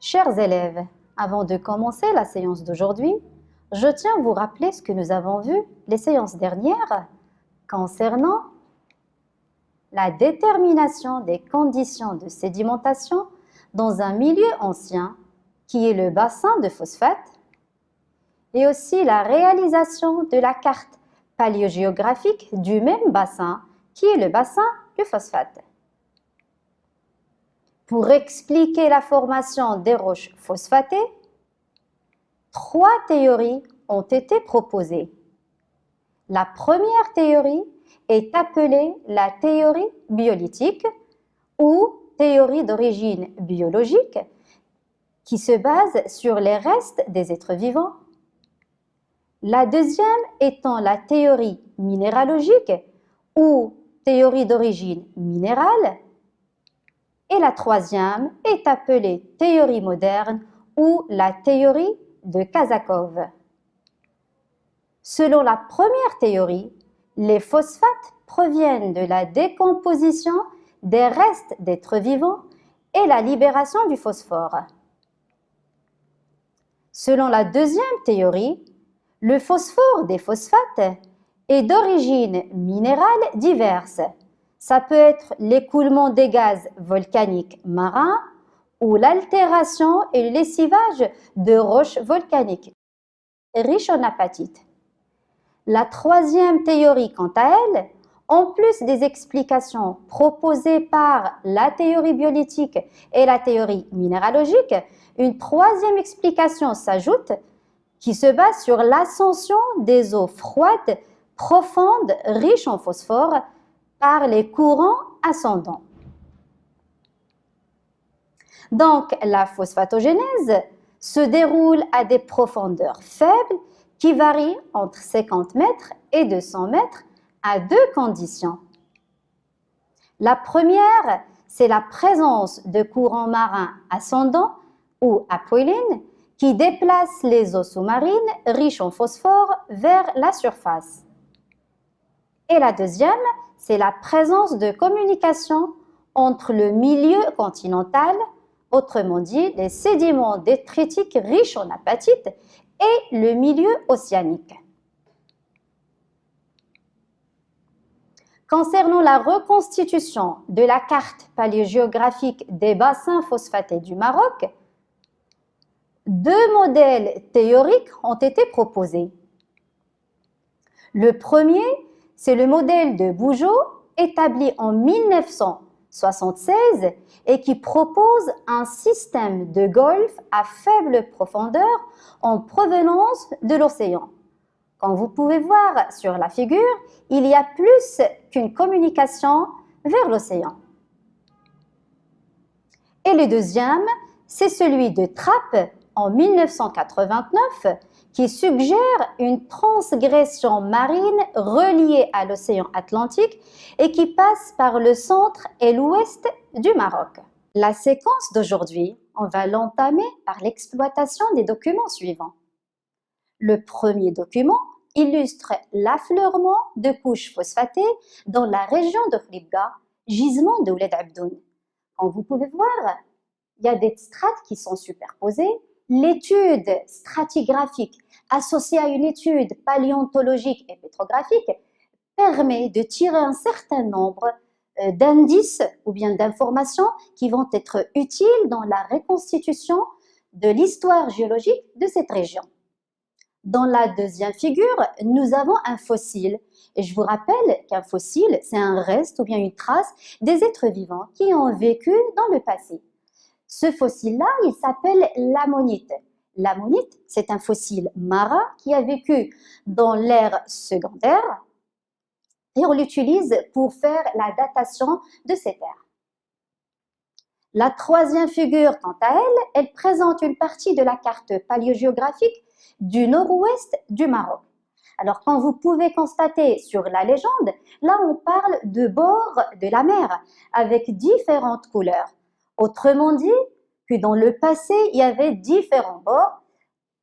Chers élèves, avant de commencer la séance d'aujourd'hui, je tiens à vous rappeler ce que nous avons vu les séances dernières concernant la détermination des conditions de sédimentation dans un milieu ancien qui est le bassin de phosphate et aussi la réalisation de la carte paléogéographique du même bassin qui est le bassin du phosphate. Pour expliquer la formation des roches phosphatées, 3 théories ont été proposées. La première théorie est appelée la théorie biolithique ou théorie d'origine biologique qui se base sur les restes des êtres vivants. La deuxième étant la théorie minéralogique ou théorie d'origine minérale. Et la troisième est appelée théorie moderne ou la théorie de Kazakov. Selon la première théorie, les phosphates proviennent de la décomposition des restes d'êtres vivants et la libération du phosphore. Selon la deuxième théorie, le phosphore des phosphates est d'origine minérale diverse. Ça peut être l'écoulement des gaz volcaniques marins ou l'altération et le lessivage de roches volcaniques riches en apatite. La troisième théorie, quant à elle, en plus des explications proposées par la théorie biolithique et la théorie minéralogique, une troisième explication s'ajoute qui se base sur l'ascension des eaux froides, profondes, riches en phosphore, par les courants ascendants. Donc, la phosphatogénèse se déroule à des profondeurs faibles qui varient entre 50 mètres et 200 mètres à 2 conditions. La première, c'est la présence de courants marins ascendants ou apoélines qui déplacent les eaux sous-marines riches en phosphore vers la surface. Et la deuxième, c'est la présence de communication entre le milieu continental, autrement dit les sédiments détritiques riches en apatite, et le milieu océanique. Concernant la reconstitution de la carte paléogéographique des bassins phosphatés du Maroc, 2 modèles théoriques ont été proposés. Le premier, c'est le modèle de Bugeaud, établi en 1976 et qui propose un système de golfe à faible profondeur en provenance de l'océan. Comme vous pouvez voir sur la figure, il y a plus qu'une communication vers l'océan. Et le deuxième, c'est celui de Trapp en 1989 qui suggère une transgression marine reliée à l'océan Atlantique et qui passe par le centre et l'ouest du Maroc. La séquence d'aujourd'hui, on va l'entamer par l'exploitation des documents suivants. Le premier document illustre l'affleurement de couches phosphatées dans la région de Khlibga, gisement de Ouled Abdoun. Comme vous pouvez voir, il y a des strates qui sont superposées. L'étude stratigraphique associée à une étude paléontologique et pétrographique permet de tirer un certain nombre d'indices ou bien d'informations qui vont être utiles dans la reconstitution de l'histoire géologique de cette région. Dans la deuxième figure, nous avons un fossile. Et je vous rappelle qu'un fossile, c'est un reste ou bien une trace des êtres vivants qui ont vécu dans le passé. Ce fossile-là, il s'appelle l'ammonite. L'ammonite, c'est un fossile marin qui a vécu dans l'ère secondaire et on l'utilise pour faire la datation de cette ère. La troisième figure, quant à elle, elle présente une partie de la carte paléogéographique du nord-ouest du Maroc. Alors, comme vous pouvez constater sur la légende, là on parle de bords de la mer avec différentes couleurs. Autrement dit, que dans le passé, il y avait différents bords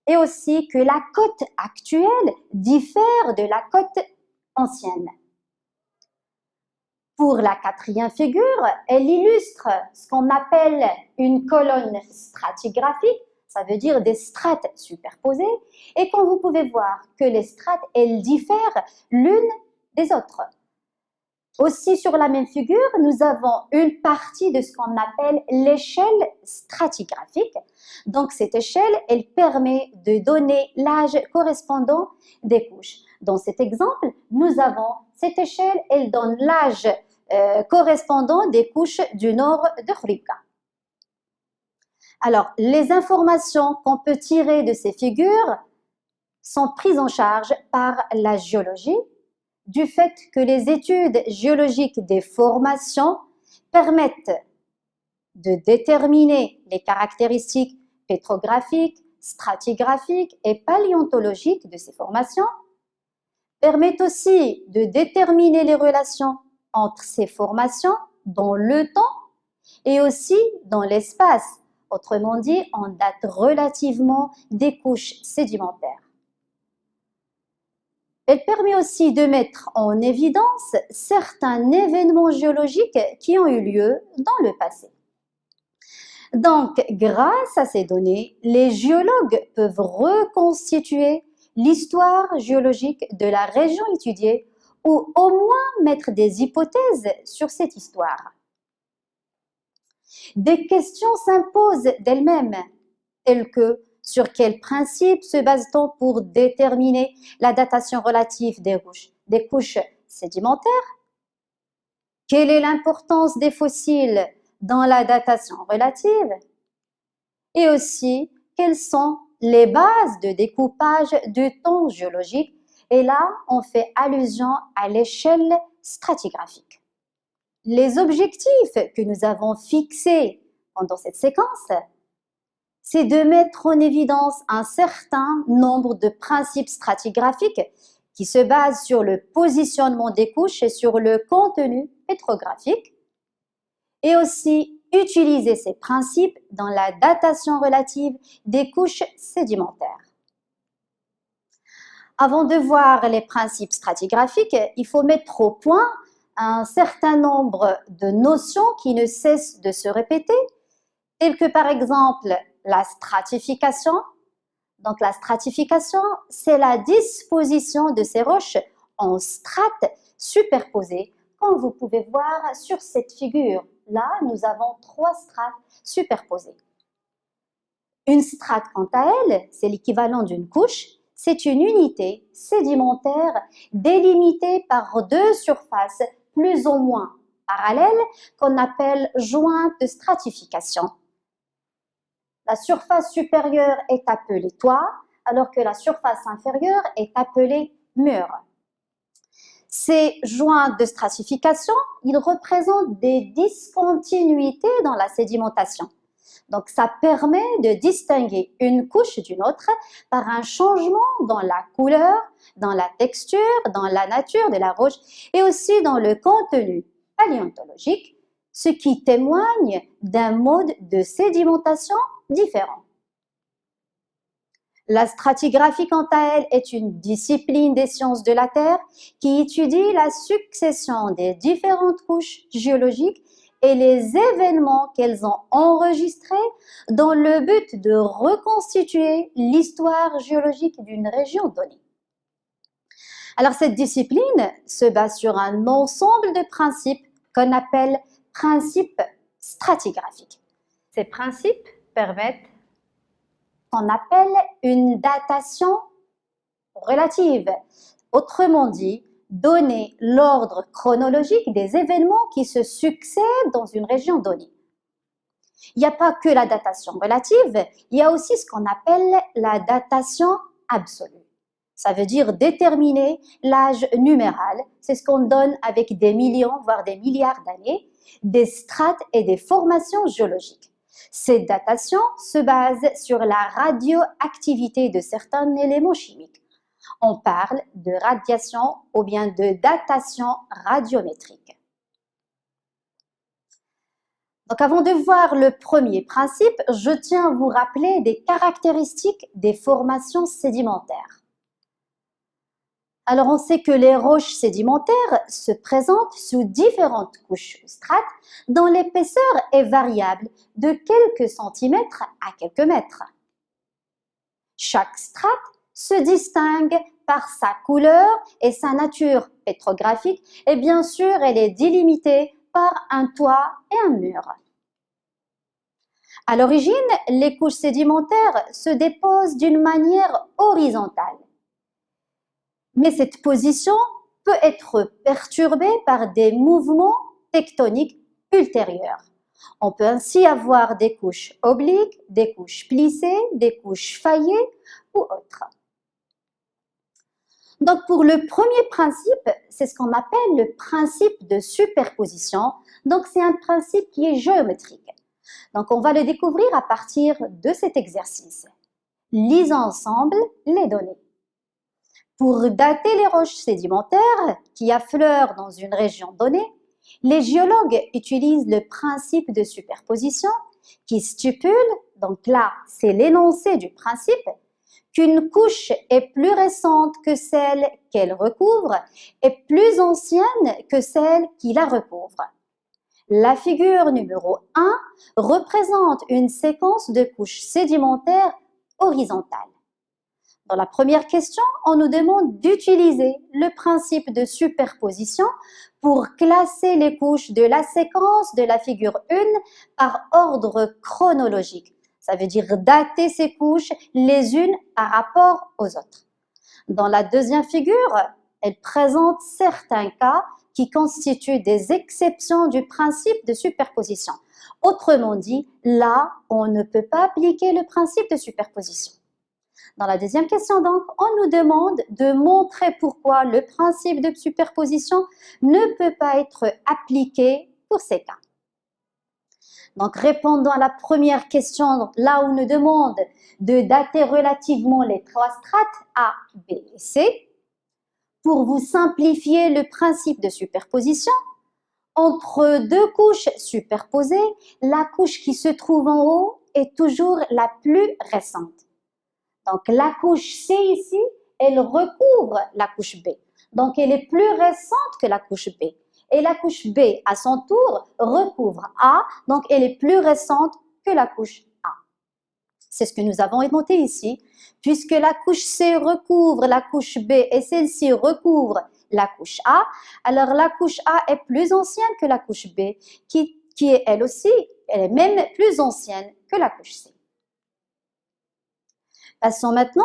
et aussi que la côte actuelle diffère de la côte ancienne. Pour la quatrième figure, elle illustre ce qu'on appelle une colonne stratigraphique, ça veut dire des strates superposées, et comme vous pouvez voir que les strates, elles diffèrent l'une des autres. Aussi sur la même figure, nous avons une partie de ce qu'on appelle l'échelle stratigraphique. Donc cette échelle, elle permet de donner l'âge correspondant des couches. Dans cet exemple, nous avons cette échelle, elle donne l'âge correspondant des couches du nord de Khouribga. Alors, les informations qu'on peut tirer de ces figures sont prises en charge par la géologie, du fait que les études géologiques des formations permettent de déterminer les caractéristiques pétrographiques, stratigraphiques et paléontologiques de ces formations, permettent aussi de déterminer les relations entre ces formations dans le temps et aussi dans l'espace, autrement dit, en date relativement des couches sédimentaires. Elle permet aussi de mettre en évidence certains événements géologiques qui ont eu lieu dans le passé. Donc, grâce à ces données, les géologues peuvent reconstituer l'histoire géologique de la région étudiée ou au moins mettre des hypothèses sur cette histoire. Des questions s'imposent d'elles-mêmes, telles que sur quels principes se base-t-on pour déterminer la datation relative des couches sédimentaires? Quelle est l'importance des fossiles dans la datation relative? Et aussi, quelles sont les bases de découpage du temps géologique? Et là, on fait allusion à l'échelle stratigraphique. Les objectifs que nous avons fixés pendant cette séquence, c'est de mettre en évidence un certain nombre de principes stratigraphiques qui se basent sur le positionnement des couches et sur le contenu pétrographique, et aussi utiliser ces principes dans la datation relative des couches sédimentaires. Avant de voir les principes stratigraphiques, il faut mettre au point un certain nombre de notions qui ne cessent de se répéter, telles que par exemple la stratification. Donc la stratification, c'est la disposition de ces roches en strates superposées, comme vous pouvez voir sur cette figure. Là, nous avons 3 strates superposées. Une strate, quant à elle, c'est l'équivalent d'une couche. C'est une unité sédimentaire délimitée par 2 surfaces plus ou moins parallèles qu'on appelle jointes de stratification. La surface supérieure est appelée toit, alors que la surface inférieure est appelée mur. Ces joints de stratification, ils représentent des discontinuités dans la sédimentation. Donc, ça permet de distinguer une couche d'une autre par un changement dans la couleur, dans la texture, dans la nature de la roche et aussi dans le contenu paléontologique, ce qui témoigne d'un mode de sédimentation différent. La stratigraphie, quant à elle, est une discipline des sciences de la Terre qui étudie la succession des différentes couches géologiques et les événements qu'elles ont enregistrés dans le but de reconstituer l'histoire géologique d'une région donnée. Alors, cette discipline se base sur un ensemble de principes qu'on appelle principes stratigraphiques. Ces principes permettent qu'on appelle une datation relative. Autrement dit, donner l'ordre chronologique des événements qui se succèdent dans une région donnée. Il n'y a pas que la datation relative, il y a aussi ce qu'on appelle la datation absolue. Ça veut dire déterminer l'âge numéral, c'est ce qu'on donne avec des millions, voire des milliards d'années, des strates et des formations géologiques. Cette datation se base sur la radioactivité de certains éléments chimiques. On parle de radiation ou bien de datation radiométrique. Donc avant de voir le premier principe, je tiens à vous rappeler des caractéristiques des formations sédimentaires. Alors, on sait que les roches sédimentaires se présentent sous différentes couches ou strates dont l'épaisseur est variable de quelques centimètres à quelques mètres. Chaque strate se distingue par sa couleur et sa nature pétrographique et bien sûr, elle est délimitée par un toit et un mur. À l'origine, les couches sédimentaires se déposent d'une manière horizontale. Mais cette position peut être perturbée par des mouvements tectoniques ultérieurs. On peut ainsi avoir des couches obliques, des couches plissées, des couches faillées ou autres. Donc pour le premier principe, c'est ce qu'on appelle le principe de superposition. Donc c'est un principe qui est géométrique. Donc on va le découvrir à partir de cet exercice. Lisons ensemble les données. Pour dater les roches sédimentaires qui affleurent dans une région donnée, les géologues utilisent le principe de superposition qui stipule, donc là c'est l'énoncé du principe, qu'une couche est plus récente que celle qu'elle recouvre et plus ancienne que celle qui la recouvre. La figure numéro 1 représente une séquence de couches sédimentaires horizontales. Dans la première question, on nous demande d'utiliser le principe de superposition pour classer les couches de la séquence de la figure 1 par ordre chronologique. Ça veut dire dater ces couches les unes par rapport aux autres. Dans la deuxième figure, elle présente certains cas qui constituent des exceptions du principe de superposition. Autrement dit, là, on ne peut pas appliquer le principe de superposition. Dans la deuxième question, donc, on nous demande de montrer pourquoi le principe de superposition ne peut pas être appliqué pour ces cas. Donc, répondant à la première question, là où on nous demande de dater relativement les trois strates A, B et C, pour vous simplifier le principe de superposition, entre deux couches superposées, la couche qui se trouve en haut est toujours la plus récente. Donc, la couche C ici, elle recouvre la couche B. Donc, elle est plus récente que la couche B. Et la couche B, à son tour, recouvre A. Donc, elle est plus récente que la couche A. C'est ce que nous avons noté ici. Puisque la couche C recouvre la couche B et celle-ci recouvre la couche A, alors la couche A est plus ancienne que la couche B, qui est elle aussi, elle est même plus ancienne que la couche C. Passons maintenant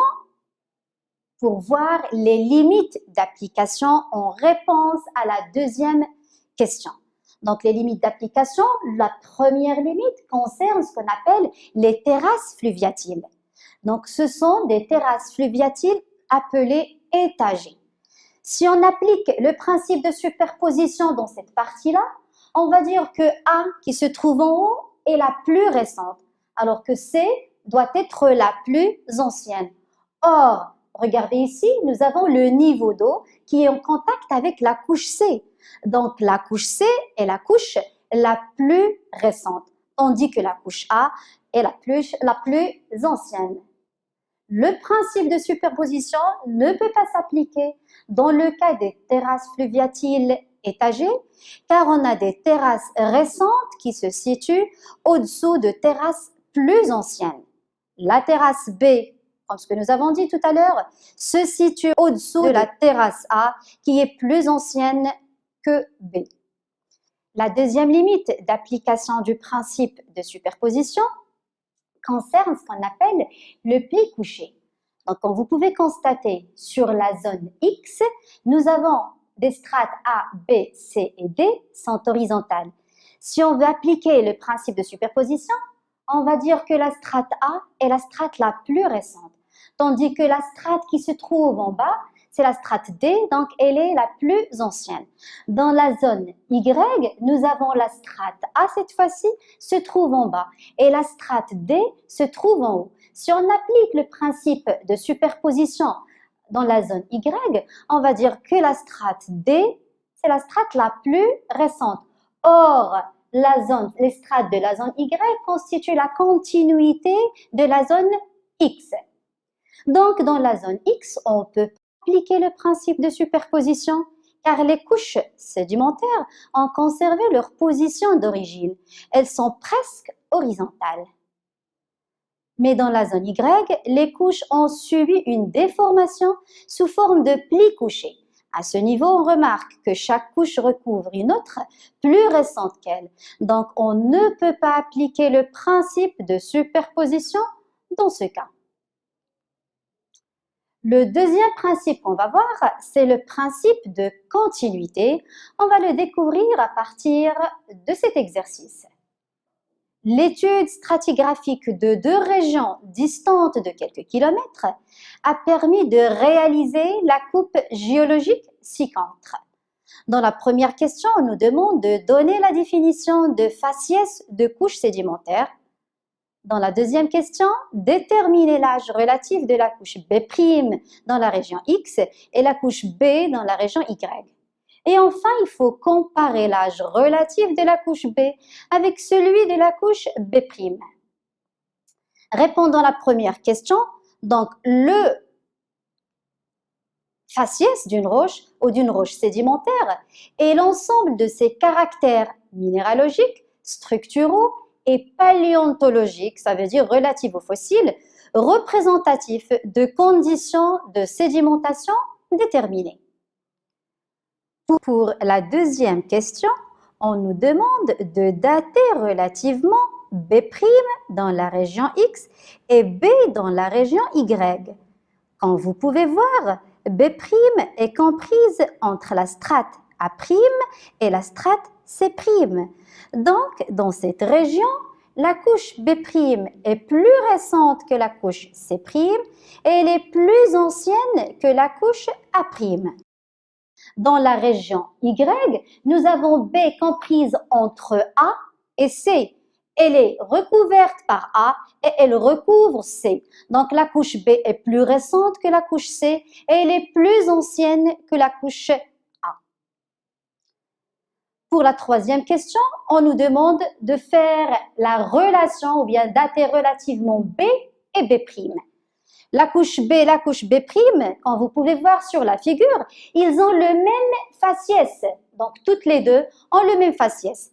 pour voir les limites d'application en réponse à la deuxième question. Donc, les limites d'application, la première limite concerne ce qu'on appelle les terrasses fluviatiles. Donc, ce sont des terrasses fluviatiles appelées étagées. Si on applique le principe de superposition dans cette partie-là, on va dire que A, qui se trouve en haut, est la plus récente, alors que C doit être la plus ancienne. Or, regardez ici, nous avons le niveau d'eau qui est en contact avec la couche C. Donc, la couche C est la couche la plus récente, tandis que la couche A est la plus ancienne. Le principe de superposition ne peut pas s'appliquer dans le cas des terrasses fluviatiles étagées, car on a des terrasses récentes qui se situent au-dessous de terrasses plus anciennes. La terrasse B, comme ce que nous avons dit tout à l'heure, se situe au-dessous de la terrasse A, qui est plus ancienne que B. La deuxième limite d'application du principe de superposition concerne ce qu'on appelle le pli couché. Donc, comme vous pouvez constater, sur la zone X, nous avons des strates A, B, C et D sont horizontales. Si on veut appliquer le principe de superposition, on va dire que la strate A est la strate la plus récente, tandis que la strate qui se trouve en bas, c'est la strate D, donc elle est la plus ancienne. Dans la zone Y, nous avons la strate A, cette fois-ci, se trouve en bas, et la strate D se trouve en haut. Si on applique le principe de superposition dans la zone Y, on va dire que la strate D, c'est la strate la plus récente. Or, les strates de la zone Y constituent la continuité de la zone X. Donc, dans la zone X, on peut appliquer le principe de superposition car les couches sédimentaires ont conservé leur position d'origine. Elles sont presque horizontales. Mais dans la zone Y, les couches ont subi une déformation sous forme de plis couchés. À ce niveau, on remarque que chaque couche recouvre une autre plus récente qu'elle. Donc, on ne peut pas appliquer le principe de superposition dans ce cas. Le deuxième principe qu'on va voir, c'est le principe de continuité. On va le découvrir à partir de cet exercice. L'étude stratigraphique de deux régions distantes de quelques kilomètres a permis de réaliser la coupe géologique ci-contre. Dans la première question, on nous demande de donner la définition de faciès de couches sédimentaires. Dans la deuxième question, déterminer l'âge relatif de la couche B' dans la région X et la couche B dans la région Y. Et enfin, il faut comparer l'âge relatif de la couche B avec celui de la couche B'. Répondant à la première question, donc le faciès d'une roche ou d'une roche sédimentaire est l'ensemble de ses caractères minéralogiques, structuraux et paléontologiques, ça veut dire relatifs aux fossiles, représentatifs de conditions de sédimentation déterminées. Pour la deuxième question, on nous demande de dater relativement B' dans la région X et B dans la région Y. Comme vous pouvez voir, B' est comprise entre la strate A' et la strate C'. Donc, dans cette région, la couche B' est plus récente que la couche C' et elle est plus ancienne que la couche A'. Dans la région Y, nous avons B comprise entre A et C. Elle est recouverte par A et elle recouvre C. Donc la couche B est plus récente que la couche C et elle est plus ancienne que la couche A. Pour la troisième question, on nous demande de faire la relation ou bien dater relativement B et B'. La couche B et la couche B', comme vous pouvez voir sur la figure, ils ont le même faciès. Donc, toutes les deux ont le même faciès.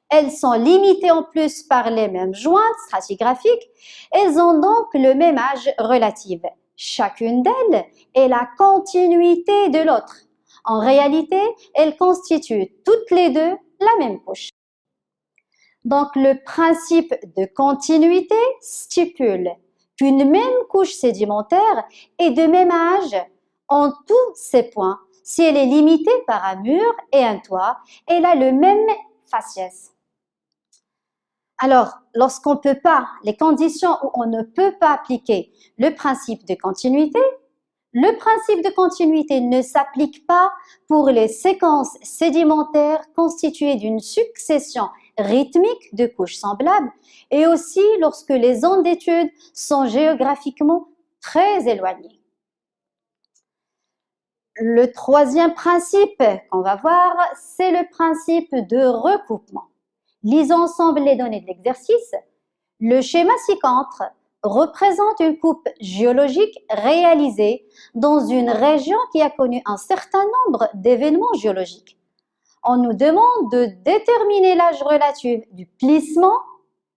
Elles sont limitées en plus par les mêmes jointes stratigraphiques. Elles ont donc le même âge relatif. Chacune d'elles est la continuité de l'autre. En réalité, elles constituent toutes les deux la même couche. Donc, le principe de continuité stipule qu'une même couche sédimentaire est de même âge en tous ses points. Si elle est limitée par un mur et un toit, elle a le même faciès. Alors, lorsqu'on ne peut pas, les conditions où on ne peut pas appliquer le principe de continuité, le principe de continuité ne s'applique pas pour les séquences sédimentaires constituées d'une succession rythmique de couches semblables et aussi lorsque les zones d'étude sont géographiquement très éloignées. Le troisième principe qu'on va voir, c'est le principe de recoupement. Lisons ensemble les données de l'exercice. Le schéma ci-contre représente une coupe géologique réalisée dans une région qui a connu un certain nombre d'événements géologiques. On nous demande de déterminer l'âge relatif du plissement,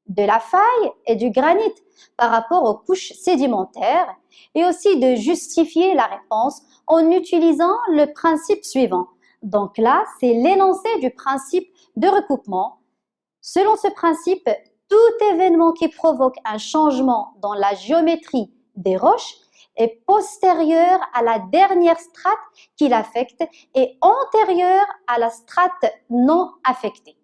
de la faille et du granit par rapport aux couches sédimentaires et aussi de justifier la réponse en utilisant le principe suivant. Donc là, c'est l'énoncé du principe de recoupement. Selon ce principe, tout événement qui provoque un changement dans la géométrie des roches est postérieur à la dernière strate qui l'affecte et antérieur à la strate non affectée.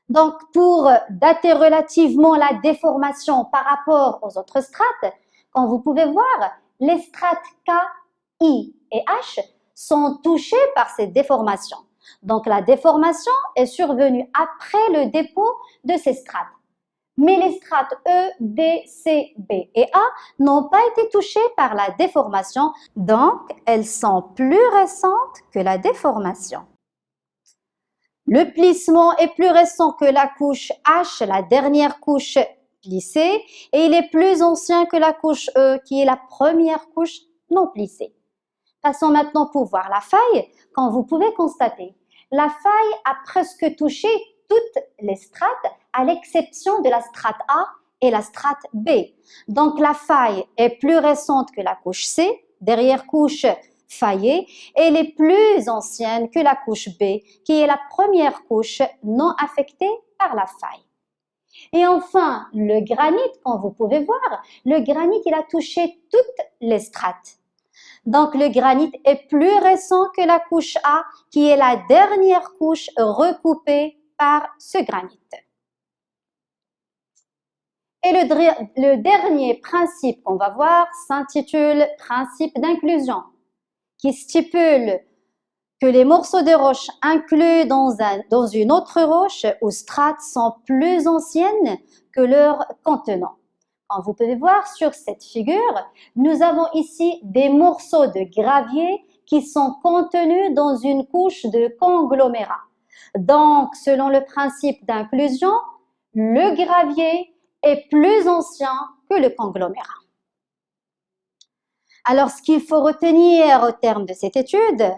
Donc, pour dater relativement la déformation par rapport aux autres strates, comme vous pouvez voir, les strates K, I et H sont touchées par cette déformation. Donc, la déformation est survenue après le dépôt de ces strates. Mais les strates E, D, C, B et A n'ont pas été touchées par la déformation, donc elles sont plus récentes que la déformation. Le plissement est plus récent que la couche H, la dernière couche plissée, et il est plus ancien que la couche E, qui est la première couche non plissé. Passons maintenant pour voir la faille. Comme vous pouvez constater, la faille a presque touché toutes les strates à l'exception de la strate A et la strate B. Donc la faille est plus récente que la couche C, derrière couche faillée, et elle est plus ancienne que la couche B, qui est la première couche non affectée par la faille. Et enfin, le granit, comme vous pouvez voir, le granit, il a touché toutes les strates. Donc, le granit est plus récent que la couche A, qui est la dernière couche recoupée par ce granit. Et le dernier principe qu'on va voir s'intitule principe d'inclusion, qui stipule que les morceaux de roche inclus dans une autre roche ou strate sont plus anciennes que leur contenant. Comme vous pouvez voir sur cette figure, nous avons ici des morceaux de gravier qui sont contenus dans une couche de conglomérat. Donc, selon le principe d'inclusion, le gravier est plus ancien que le conglomérat. Alors, ce qu'il faut retenir au terme de cette étude,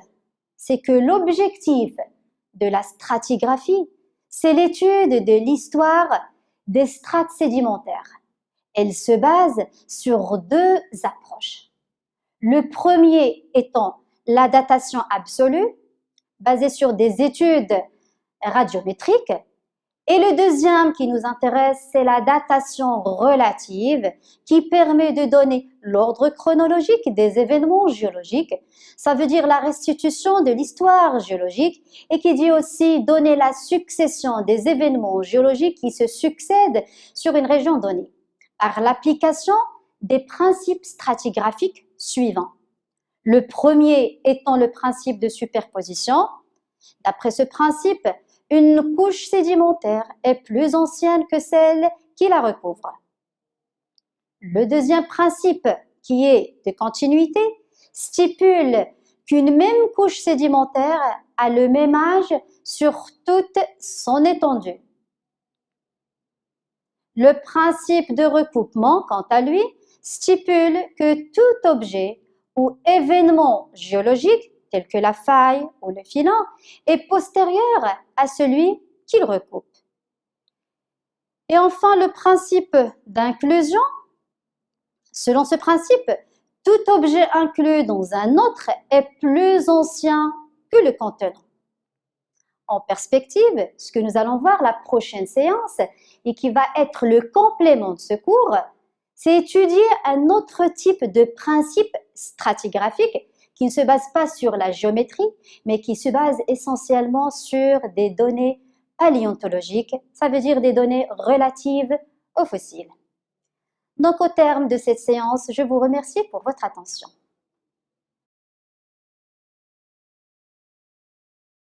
c'est que l'objectif de la stratigraphie, c'est l'étude de l'histoire des strates sédimentaires. Elle se base sur deux approches. Le premier étant la datation absolue, basée sur des études radiométriques, et le deuxième qui nous intéresse, c'est la datation relative qui permet de donner l'ordre chronologique des événements géologiques. Ça veut dire la restitution de l'histoire géologique et qui dit aussi donner la succession des événements géologiques qui se succèdent sur une région donnée par l'application des principes stratigraphiques suivants. Le premier étant le principe de superposition. D'après ce principe, une couche sédimentaire est plus ancienne que celle qui la recouvre. Le deuxième principe, qui est de continuité, stipule qu'une même couche sédimentaire a le même âge sur toute son étendue. Le principe de recoupement, quant à lui, stipule que tout objet ou événement géologique tel que la faille ou le filon, est postérieur à celui qu'il recoupe. Et enfin, le principe d'inclusion. Selon ce principe, tout objet inclus dans un autre est plus ancien que le contenant. En perspective, ce que nous allons voir la prochaine séance et qui va être le complément de ce cours, c'est étudier un autre type de principe stratigraphique qui ne se base pas sur la géométrie, mais qui se base essentiellement sur des données paléontologiques, ça veut dire des données relatives aux fossiles. Donc, au terme de cette séance, je vous remercie pour votre attention.